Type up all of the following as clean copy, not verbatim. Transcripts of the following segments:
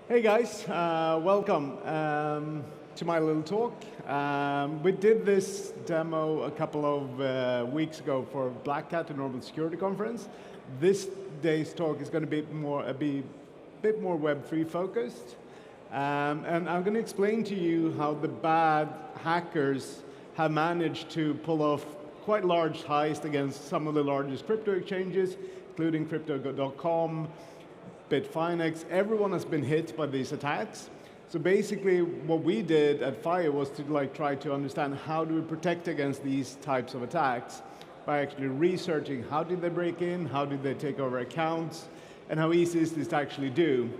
Hey guys, welcome to my little talk. We did this demo a couple of weeks ago for Black Hat, the Normal Security Conference. This day's talk is going to be a bit more Web3 focused. And I'm going to explain to you how the bad hackers have managed to pull off quite large heists against some of the largest crypto exchanges, including Crypto.com, Bitfinex. Everyone has been hit by these attacks. So basically what we did at Fire was to try to understand how do we protect against these types of attacks by actually researching how did they break in, how did they take over accounts, and how easy is this to actually do.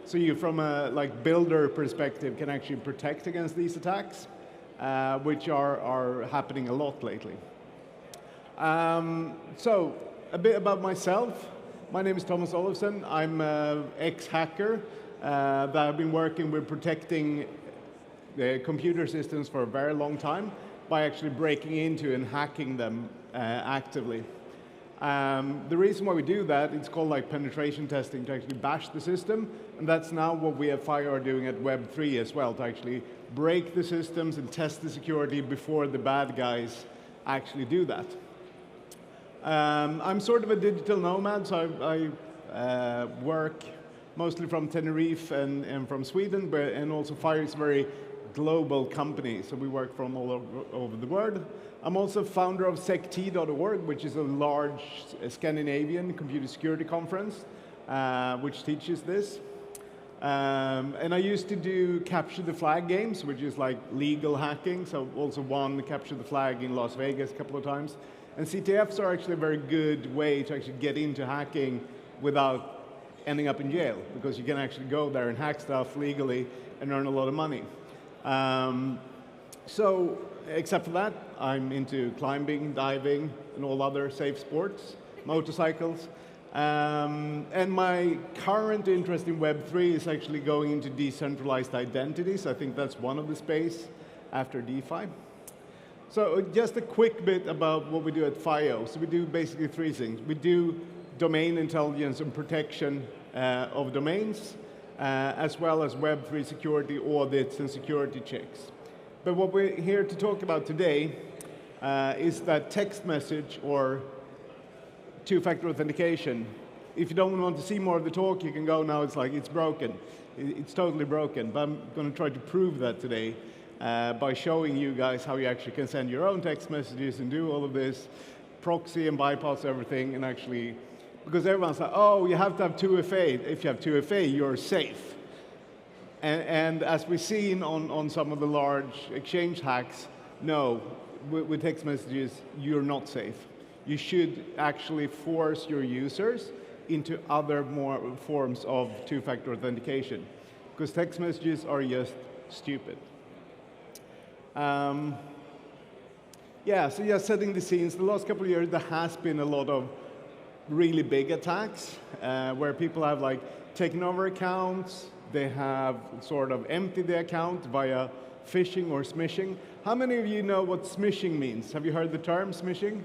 So you, from a builder perspective, can actually protect against these attacks, which are happening a lot lately. So a bit about myself. My name is Thomas Olofsson. I'm an ex-hacker that I've been working with protecting computer systems for a very long time by actually breaking into and hacking them actively. The reason why we do that, it's called penetration testing, to actually bash the system, and that's now what we at Fire are doing at Web3 as well, to actually break the systems and test the security before the bad guys actually do that. I'm sort of a digital nomad, so I work mostly from Tenerife and from Sweden, and also Fire is a very global company, so we work from all over the world. I'm also founder of sect.org, which is a large Scandinavian computer security conference, which teaches this. And I used to do capture the flag games, which is like legal hacking, so also won capture the flag in Las Vegas a couple of times. And CTFs are actually a very good way to actually get into hacking without ending up in jail, because you can actually go there and hack stuff legally and earn a lot of money. So, except for that, I'm into climbing, diving, and all other safe sports, motorcycles. And my current interest in Web3 is actually going into decentralized identities. I think that's one of the space after DeFi. So just a quick bit about what we do at FIO. So we do basically three things. We do domain intelligence and protection of domains, as well as Web3 security audits and security checks. But what we're here to talk about today is that text message or two-factor authentication. If you don't want to see more of the talk, you can go now. It's broken. It's totally broken. But I'm going to try to prove that today. By showing you guys how you actually can send your own text messages and do all of this, proxy and bypass everything, and actually, because everyone's like, oh, you have to have 2FA. If you have 2FA, you're safe. And as we've seen on some of the large exchange hacks, no, with text messages, you're not safe. You should actually force your users into other more forms of two-factor authentication, because text messages are just stupid. Yeah, so yeah, setting the scenes. The last couple of years, there has been a lot of really big attacks where people have taken over accounts. They have sort of emptied the account via phishing or smishing. How many of you know what smishing means? Have you heard the term smishing?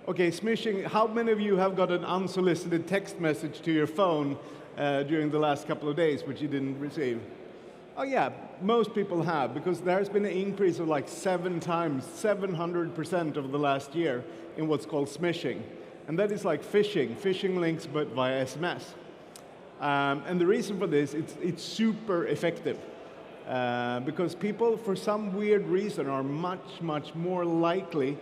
Okay, smishing. How many of you have got an unsolicited text message to your phone during the last couple of days, which you didn't receive? Oh yeah, most people have, because there's been an increase of 700% over the last year in what's called smishing. And that is like phishing links, but via SMS. And the reason for this, it's super effective. Because people, for some weird reason, are much, much more likely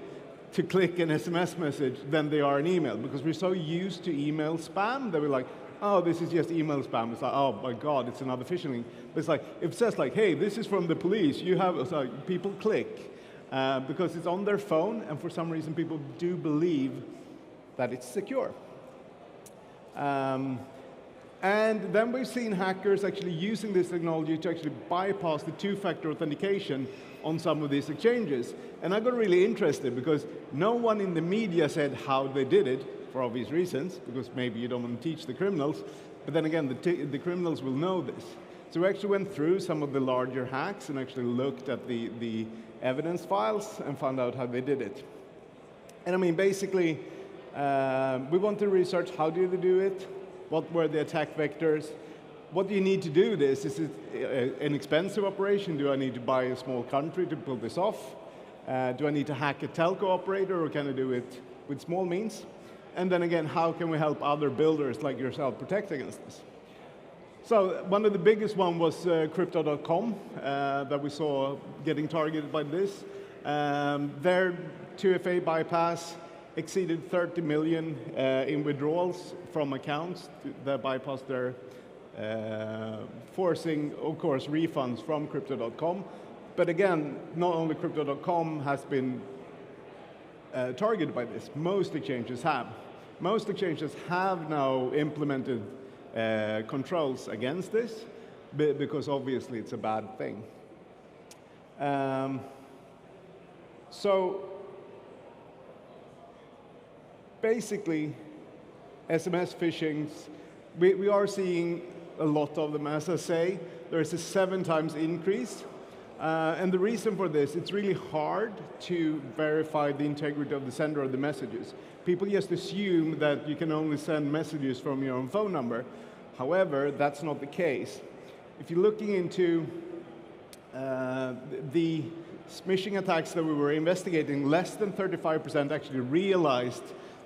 to click an SMS message than they are an email, because we're so used to email spam that we're like, oh, this is just email spam. It's like, oh my God, it's another phishing link. But it's like, if it says hey, this is from the police, you have, it's like, people click because it's on their phone, and for some reason people do believe that it's secure. And then we've seen hackers actually using this technology to actually bypass the two-factor authentication on some of these exchanges. And I got really interested because no one in the media said how they did it, for obvious reasons, because maybe you don't want to teach the criminals, but then again, the criminals will know this. So we actually went through some of the larger hacks and actually looked at the evidence files and found out how they did it. And I mean, basically, we want to research how did they do it, what were the attack vectors, what do you need to do this? Is it an expensive operation? Do I need to buy a small country to pull this off? Do I need to hack a telco operator, or can I do it with small means? And then again, how can we help other builders like yourself protect against this? So one of the biggest one was Crypto.com that we saw getting targeted by this. Their 2FA bypass exceeded 30 million in withdrawals from accounts that bypassed their forcing, of course, refunds from Crypto.com. But again, not only Crypto.com has been targeted by this, most exchanges have. Most exchanges have now implemented controls against this, because obviously it's a bad thing. So basically, SMS phishings, we are seeing a lot of them. As I say, there is a 7 times increase. And the reason for this, it's really hard to verify the integrity of the sender of the messages. People just assume that you can only send messages from your own phone number. However, that's not the case. If you're looking into the smishing attacks that we were investigating, less than 35% actually realized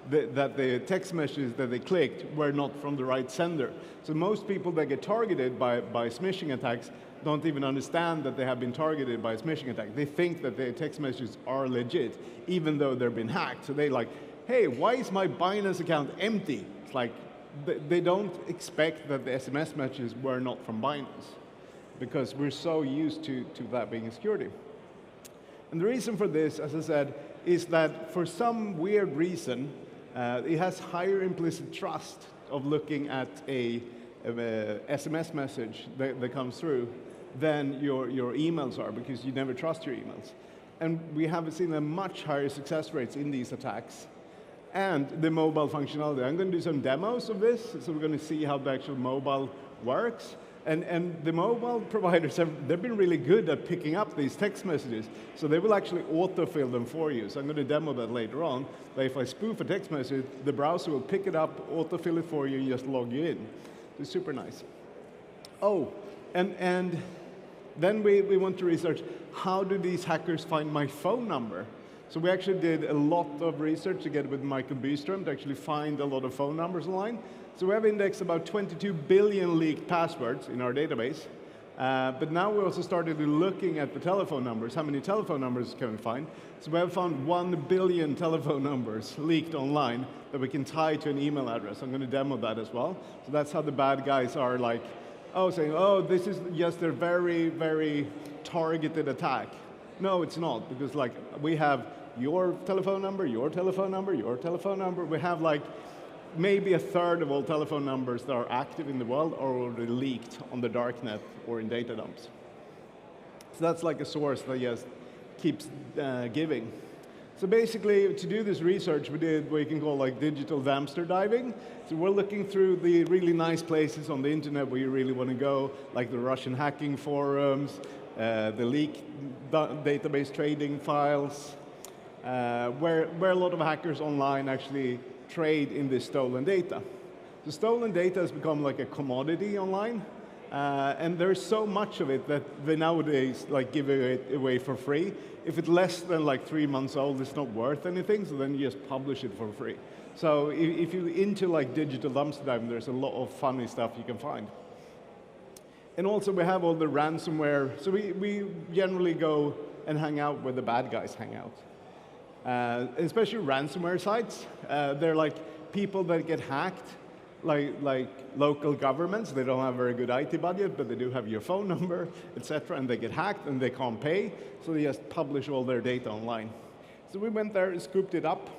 that the text messages that they clicked were not from the right sender. So most people that get targeted by smishing attacks don't even understand that they have been targeted by a smishing attack. They think that their text messages are legit, even though they've been hacked. So they're like, hey, why is my Binance account empty? It's like, they don't expect that the SMS messages were not from Binance, because we're so used to that being a security. And the reason for this, as I said, is that for some weird reason, it has higher implicit trust of looking at a SMS message that comes through than your emails are, because you never trust your emails. And we have seen a much higher success rates in these attacks. And the mobile functionality. I'm going to do some demos of this, so we're going to see how the actual mobile works. And the mobile providers, they've been really good at picking up these text messages. So they will actually autofill them for you. So I'm going to demo that later on. That if I spoof a text message, the browser will pick it up, autofill it for you, and just log you in. It's super nice. Oh, and then we want to research, how do these hackers find my phone number? So we actually did a lot of research together with Michael Byström to actually find a lot of phone numbers online. So we have indexed about 22 billion leaked passwords in our database. But now we also started looking at the telephone numbers. How many telephone numbers can we find? So we have found 1 billion telephone numbers leaked online that we can tie to an email address. I'm going to demo that as well. So that's how the bad guys are like, saying, this is just a very, very targeted attack. No, it's not, because like we have your telephone number, your telephone number, your telephone number. We have like maybe a third of all telephone numbers that are active in the world are already leaked on the darknet or in data dumps. So that's like a source that just keeps giving. So basically, to do this research, we did what you can call like digital dumpster diving. So we're looking through the really nice places on the internet where you really want to go, like the Russian hacking forums, the leaked database trading files, where a lot of hackers online actually trade in this stolen data. The stolen data has become like a commodity online, and there's so much of it that they nowadays like give it away for free. If it's less than like 3 months old, it's not worth anything, so then you just publish it for free. So if you're into like digital dumpster diving, there's a lot of funny stuff you can find. And also we have all the ransomware, so we generally go and hang out where the bad guys hang out. Especially ransomware sites, they're like people that get hacked, like local governments. They don't have a very good IT budget, but they do have your phone number, etc. And they get hacked and they can't pay, so they just publish all their data online. So we went there and scooped it up,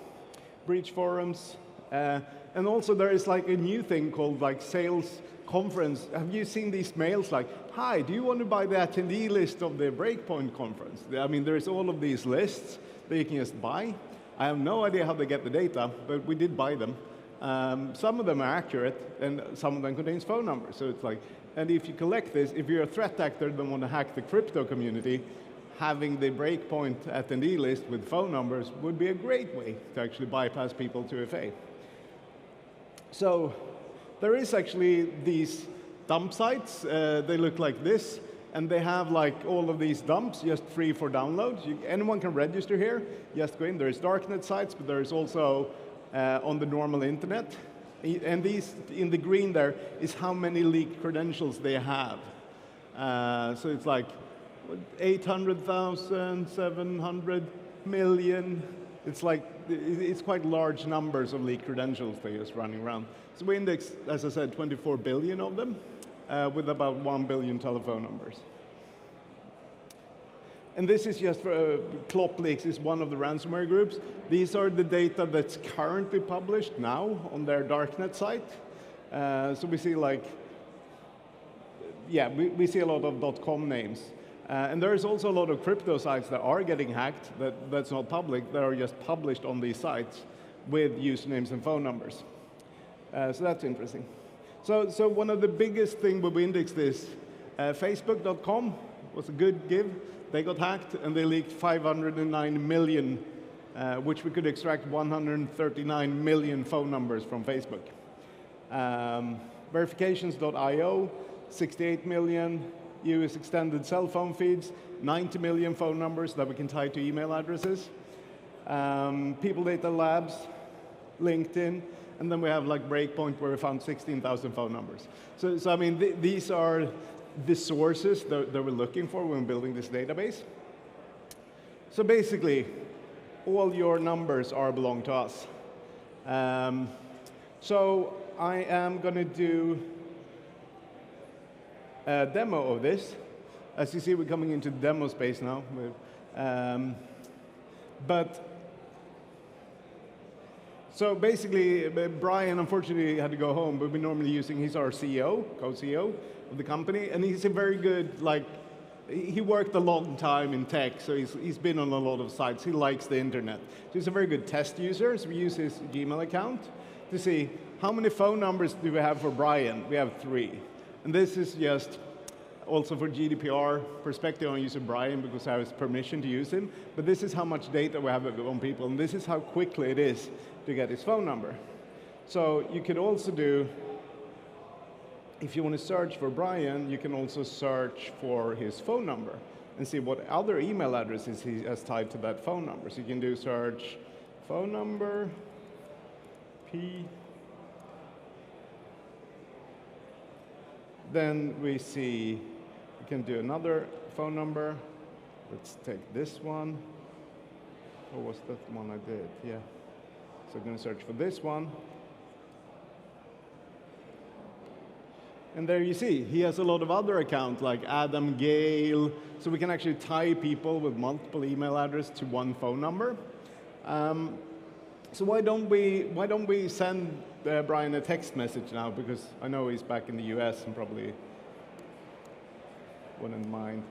breach forums, and also there is like a new thing called like sales conference. Have you seen these mails like, hi, do you want to buy the attendee list of the Breakpoint conference? I mean, there's all of these lists that you can just buy. I have no idea how they get the data, but we did buy them. Some of them are accurate, and some of them contains phone numbers. So it's like, and if you collect this, if you're a threat actor that want to hack the crypto community, having the Breakpoint attendee list with phone numbers would be a great way to actually bypass people to FA. So there is actually these dump sites. They look like this, and they have like all of these dumps just free for download. Anyone can register here. Just go in. There's darknet sites, but there's also on the normal internet. And these in the green there is how many leaked credentials they have. So it's like 800,000, 700 million. It's like, it's quite large numbers of leaked credentials they're just running around. So we index, as I said, 24 billion of them with about 1 billion telephone numbers. And this is just for Clop Leaks is one of the ransomware groups. These are the data that's currently published now on their darknet site. So we see like, yeah, we see a lot of .com names. And there's also a lot of crypto sites that are getting hacked, that's not public, that are just published on these sites with usernames and phone numbers. So that's interesting. So one of the biggest things when we index this, Facebook.com was a good give. They got hacked and they leaked 509 million, which we could extract 139 million phone numbers from Facebook. Verifications.io, 68 million. US extended cell phone feeds, 90 million phone numbers that we can tie to email addresses. People Data Labs, LinkedIn, and then we have like Breakpoint where we found 16,000 phone numbers. So I mean, these are the sources that we're looking for when building this database. So basically, all your numbers belong to us. So I am going to do a demo of this. As you see, we're coming into the demo space now. So basically, Brian unfortunately had to go home, but we're normally using, he's our CEO, co-CEO of the company, and he's a very good, like, he worked a long time in tech, so he's been on a lot of sites. He likes the internet. So he's a very good test user, so we use his Gmail account to see how many phone numbers do we have for Brian. We have 3. And this is just also for GDPR perspective on user Brian because I have his permission to use him. But this is how much data we have on people, and this is how quickly it is to get his phone number. So you could also do, if you want to search for Brian, you can also search for his phone number and see what other email addresses he has tied to that phone number. So you can do search phone number, P. Then we see, we can do another phone number. Let's take this one. Or was that the one I did? Yeah. So I'm going to search for this one. And there you see, he has a lot of other accounts like Adam Gale. So we can actually tie people with multiple email addresses to one phone number. So why don't we send Brian a text message now, because I know he's back in the US and probably wouldn't mind.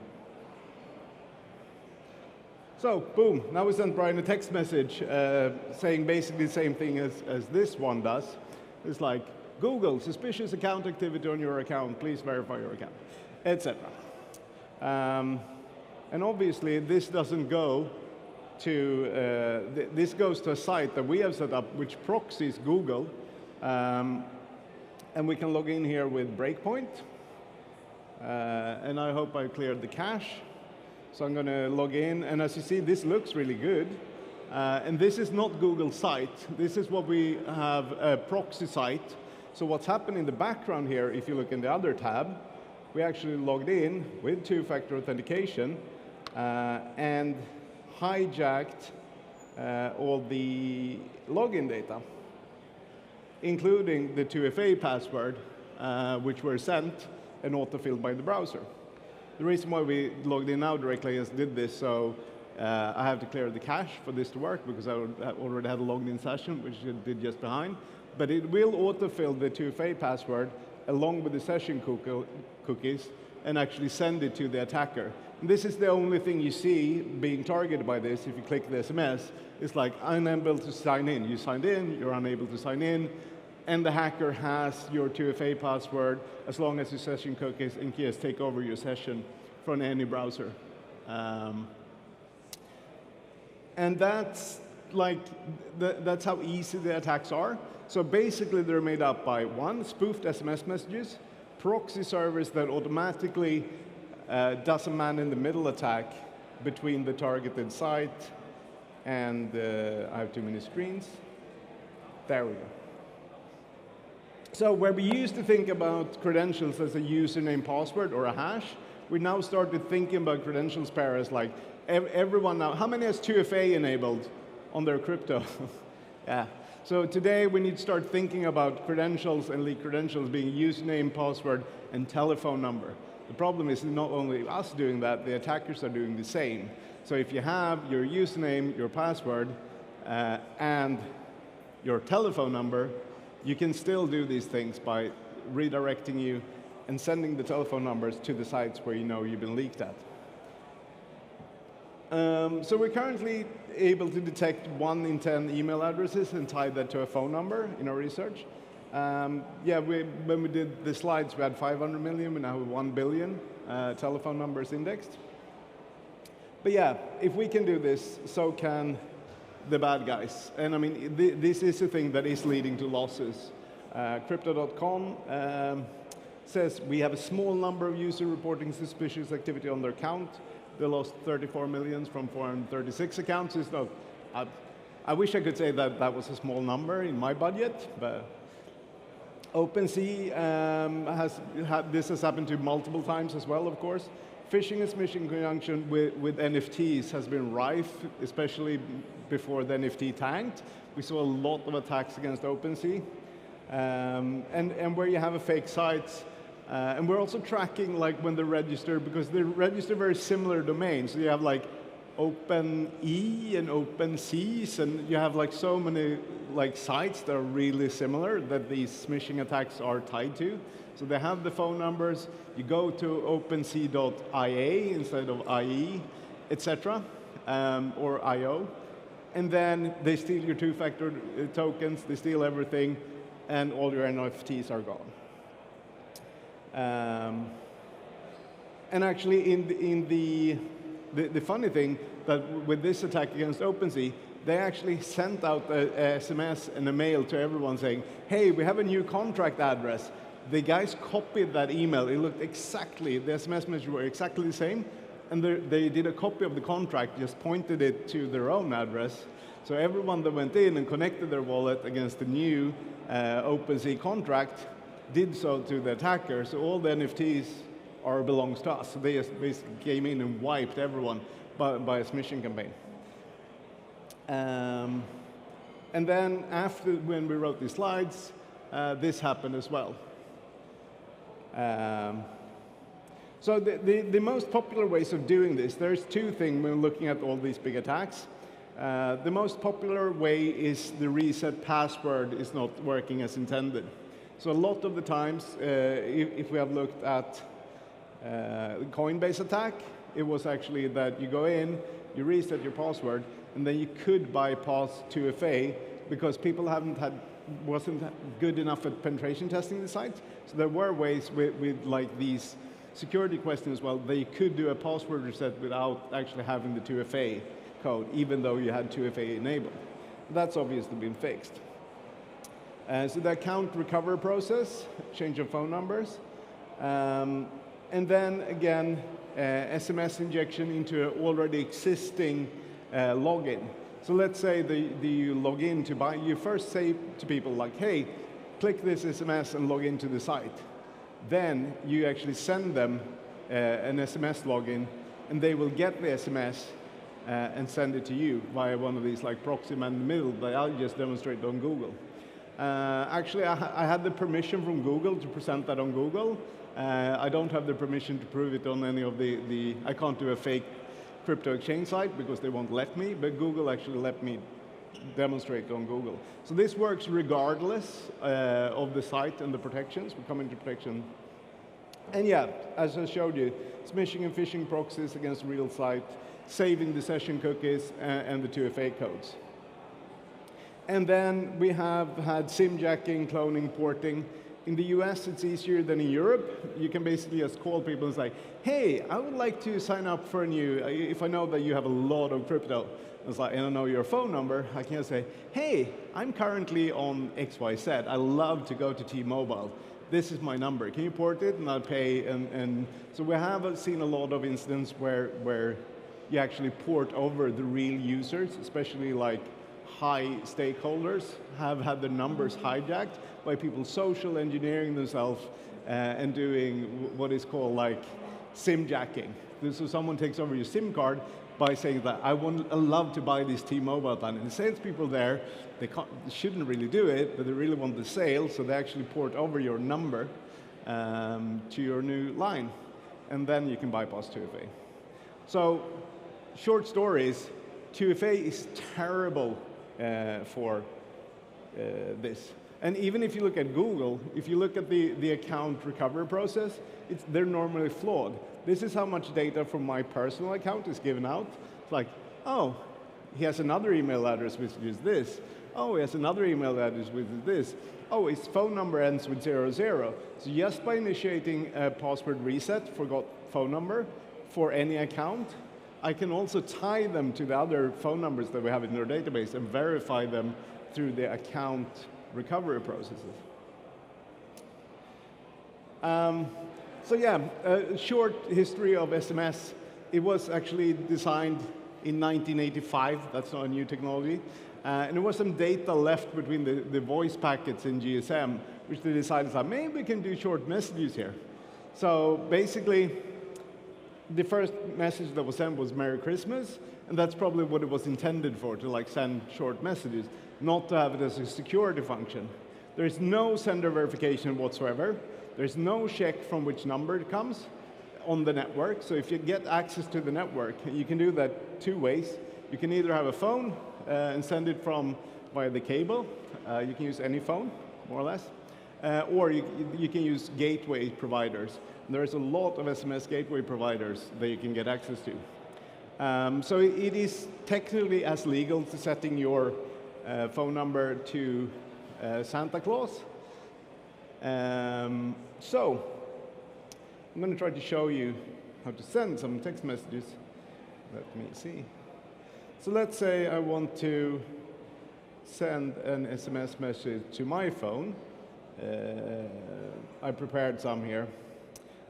So, boom, now we sent Brian a text message saying basically the same thing as this one does. It's like, Google, suspicious account activity on your account, please verify your account, etc. And obviously, this doesn't go to, this goes to a site that we have set up which proxies Google. And we can log in here with Breakpoint. And I hope I cleared the cache. So I'm going to log in. And as you see, this looks really good. And this is not Google's site. This is what we have, a proxy site. So what's happened in the background here, if you look in the other tab, we actually logged in with two-factor authentication and hijacked all the login data, including the 2FA password, which were sent and auto-filled by the browser. The reason why we logged in now directly is did this, so I have to clear the cache for this to work because I already had a logged in session, which it did just behind. But it will auto-fill the 2FA password along with the session cookies and actually send it to the attacker. And this is the only thing you see being targeted by this. If you click the SMS, it's like unable to sign in. You signed in, you're unable to sign in, and the hacker has your 2FA password as long as your session cookies and keys take over your session from any browser. And that's like, that's how easy the attacks are. So basically, they're made up by 1, spoofed SMS messages, proxy servers that automatically does a man-in-the-middle attack between the targeted site and I have too many screens. There we go. So where we used to think about credentials as a username password or a hash, we now started thinking about credentials pair as like everyone now. How many has 2FA enabled on their crypto? Yeah. So today we need to start thinking about credentials and leaked credentials being username, password, and telephone number. The problem is not only us doing that, the attackers are doing the same. So if you have your username, your password, and your telephone number, you can still do these things by redirecting you and sending the telephone numbers to the sites where you know you've been leaked at. So we're currently able to detect 1 in 10 email addresses and tie that to a phone number in our research. Yeah, when we did the slides, we had 500 million, we now have 1 billion telephone numbers indexed. But yeah, if we can do this, so can the bad guys. And I mean, this is a thing that is leading to losses. Crypto.com says we have a small number of users reporting suspicious activity on their account. They lost 34 million from 436 accounts. It's not, I wish I could say that that was a small number in my budget, but OpenSea this has happened to multiple times as well, of course. Phishing and smishing in conjunction with NFTs has been rife, especially before the NFT tanked. We saw a lot of attacks against OpenSea. And where you have a fake sites, and we're also tracking like when they register, because they register very similar domains. So you have like OpenE and OpenSeas, and you have like so many like sites that are really similar that these smishing attacks are tied to. So they have the phone numbers. You go to OpenSea.ia instead of IE, etc., or IO, and then they steal your two-factor tokens. They steal everything, and all your NFTs are gone. And actually, in the funny thing that with this attack against OpenSea, they actually sent out a SMS and a mail to everyone saying, "Hey, we have a new contract address." The guys copied that email. It looked exactly, the SMS messages were exactly the same, and they did a copy of the contract, just pointed it to their own address. So everyone that went in and connected their wallet against the new OpenSea contract did so to the attacker. So all the NFTs belongs to us. So they just basically came in and wiped everyone by a smishing campaign. And then after, when we wrote these slides, this happened as well. So the most popular ways of doing this, there's two things when looking at all these big attacks. The most popular way is the reset password is not working as intended. So a lot of the times, if we have looked at Coinbase attack, it was actually that you go in, you reset your password, and then you could bypass 2FA because people wasn't good enough at penetration testing the site. So there were ways with like these security questions as well, they could do a password reset without actually having the 2FA code, even though you had 2FA enabled. That's obviously been fixed. So the account recovery process, change of phone numbers, and then again, SMS injection into an already existing login. So let's say you log in to buy, you first say to people like, hey, click this SMS and log into the site. Then you actually send them an SMS login, and they will get the SMS and send it to you via one of these like proxy man in the middle that I'll just demonstrate on Google. Actually, I had the permission from Google to present that on Google. I don't have the permission to prove it on any of I can't do a fake crypto exchange site because they won't let me, but Google actually let me demonstrate on Google. So this works regardless of the site and the protections. We come into protection. And yeah, as I showed you, smishing and phishing proxies against real site, saving the session cookies and the 2FA codes. And then we have had SIM jacking, cloning, porting. In the US, it's easier than in Europe. You can basically just call people and say, hey, I would like to sign up for a new, if I know that you have a lot of crypto, and I know your phone number, I can just say, hey, I'm currently on XYZ. I love to go to T-Mobile. this is my number, can you port it? And I'll pay. And so we have seen a lot of instances where you actually port over the real users, especially like high stakeholders have had their numbers hijacked by people social engineering themselves and doing what is called like SIM jacking. So someone takes over your SIM card by saying that I love to buy this T-Mobile plan. And the salespeople there, they shouldn't really do it, but they really want the sale, so they actually port over your number to your new line. And then you can bypass 2FA. So, short stories, 2FA is terrible for this. And even if you look at Google, if you look at the account recovery process, they're normally flawed. This is how much data from my personal account is given out. It's like, oh, he has another email address which is this. Oh, he has another email address which is this. Oh, his phone number ends with 00. So just by initiating a password reset, forgot phone number, for any account, I can also tie them to the other phone numbers that we have in our database and verify them through the account recovery processes. So yeah, a short history of SMS. It was actually designed in 1985. That's not a new technology. And there was some data left between the voice packets in GSM, which they decided that maybe we can do short messages here. So basically, the first message that was sent was Merry Christmas, and that's probably what it was intended for, to like send short messages, not to have it as a security function. There's no sender verification whatsoever. There's no check from which number it comes on the network. So if you get access to the network, you can do that two ways. You can either have a phone and send it from via the cable. You can use any phone, more or less. Or you can use gateway providers. There's a lot of SMS gateway providers that you can get access to. So it is technically as legal to setting your phone number to Santa Claus. So I'm going to try to show you how to send some text messages. Let me see. So let's say I want to send an SMS message to my phone. I prepared some here.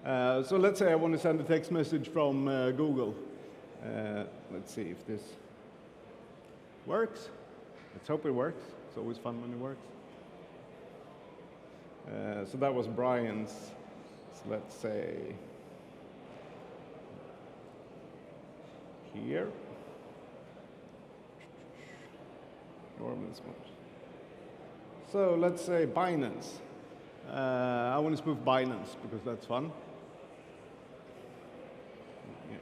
So let's say I want to send a text message from Google. Let's see if this works. Let's hope it works. It's always fun when it works. So that was Brian's. So let's say here. Normally it's much. So let's say Binance. I want to spoof Binance because that's fun. Yeah.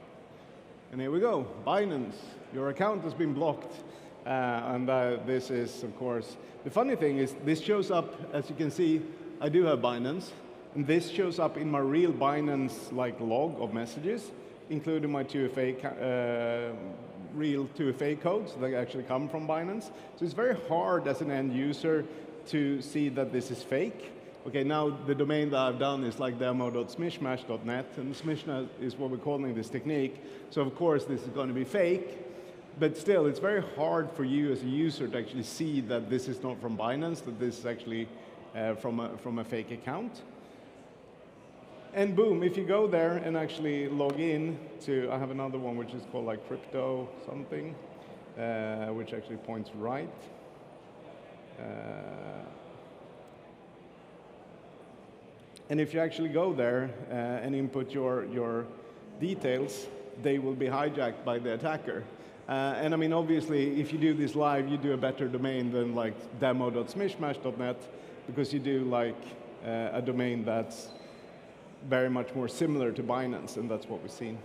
And here we go, Binance. Your account has been blocked. And this is, of course, the funny thing is this shows up, as you can see, I do have Binance. And this shows up in my real Binance like log of messages, including my 2FA, real 2FA codes that actually come from Binance. So it's very hard as an end user to see that this is fake. Okay, now the domain that I've done is like demo.smishmash.net, and smishmash is what we're calling this technique. So of course this is going to be fake, but still it's very hard for you as a user to actually see that this is not from Binance, that this is actually from a fake account. And boom, if you go there and actually log in to, I have another one which is called like crypto something, which actually points right. And if you actually go there and input your details, they will be hijacked by the attacker. And I mean, obviously, if you do this live, you do a better domain than like demo.smishmash.net, because you do like a domain that's very much more similar to Binance, and that's what we've seen.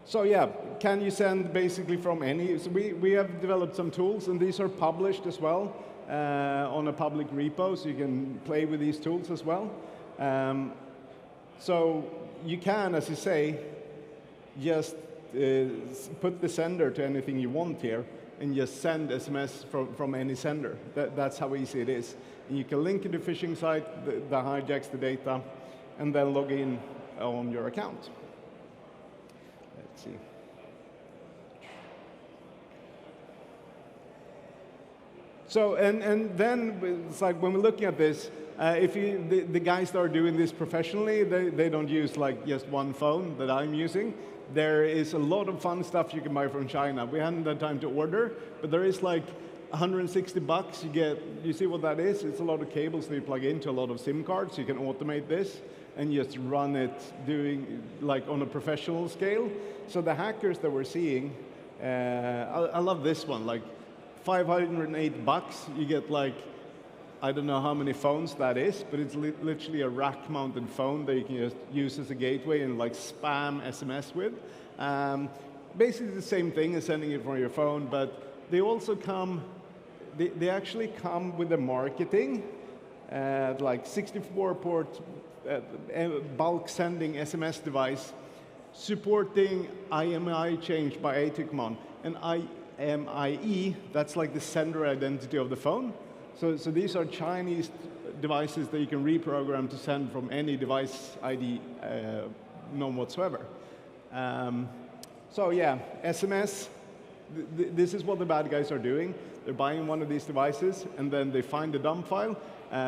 So yeah, can you send basically from any? So we have developed some tools, and these are published as well on a public repo, so you can play with these tools as well. So you can, as you say, just put the sender to anything you want here, and just send SMS from any sender. That's how easy it is. And you can link to the phishing site that hijacks the data, and then log in on your account. Let's see. So, and then it's like when we're looking at this, if the guys that are doing this professionally, they don't use like just one phone that I'm using. There is a lot of fun stuff you can buy from China. We hadn't had time to order, but there is like $160. You see what that is? It's a lot of cables that you plug into a lot of SIM cards. You can automate this and just run it doing like on a professional scale. So the hackers that we're seeing, I love this one, like $508, you get like, I don't know how many phones that is, but it's literally a rack-mounted phone that you can just use as a gateway and like spam SMS with. Basically the same thing as sending it from your phone, but they also come, they actually come with the marketing, like 64-port bulk sending SMS device, supporting IMEI change by ATICMON. And IMEI, that's like the sender identity of the phone. So these are Chinese devices that you can reprogram to send from any device ID, none whatsoever. So yeah, SMS, this is what the bad guys are doing. They're buying one of these devices, and then they find the dump file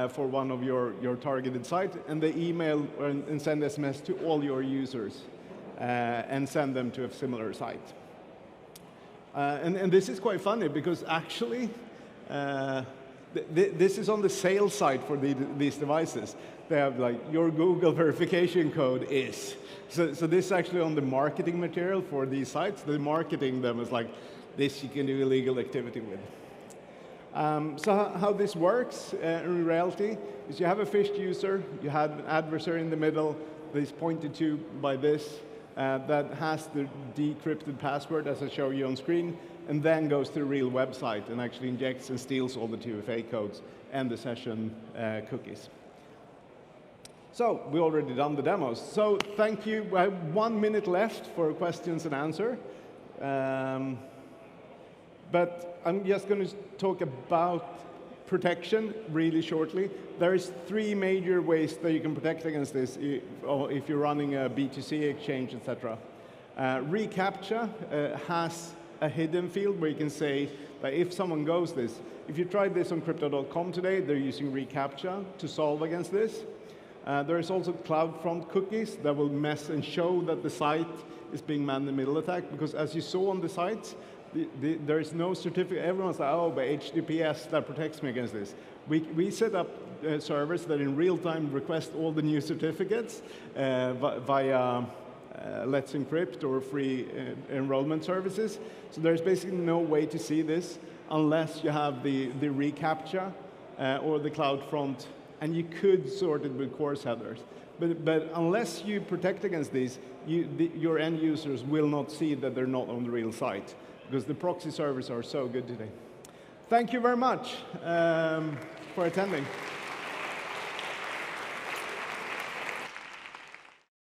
for one of your targeted sites, and they email and send SMS to all your users and send them to a similar site. And this is quite funny, because actually, this is on the sales side for these devices. They have like, your Google verification code is. So this is actually on the marketing material for these sites. They're marketing them as like, this you can do illegal activity with. So how this works in reality is you have a phished user, you have an adversary in the middle that is pointed to by this, that has the decrypted password, as I show you on screen, and then goes to the real website and actually injects and steals all the 2FA codes and the session cookies. So we already done the demos. So thank you. I have 1 minute left for questions and answer. But I'm just going to talk about protection really shortly. There's 3 major ways that you can protect against this if you're running a B2C exchange, etc. reCAPTCHA has a hidden field where you can say that if someone goes this, if you tried this on crypto.com today, they're using reCAPTCHA to solve against this. There is also CloudFront cookies that will mess and show that the site is being man-in-the-middle attacked, because as you saw on the sites, there is no certificate. Everyone's like, oh, but HTTPS, that protects me against this. We set up servers that in real time request all the new certificates via Let's Encrypt or free enrollment services. So there's basically no way to see this unless you have the reCAPTCHA or the CloudFront, and you could sort it with course headers. But unless you protect against these, your end users will not see that they're not on the real site, because the proxy servers are so good today. Thank you very much for attending.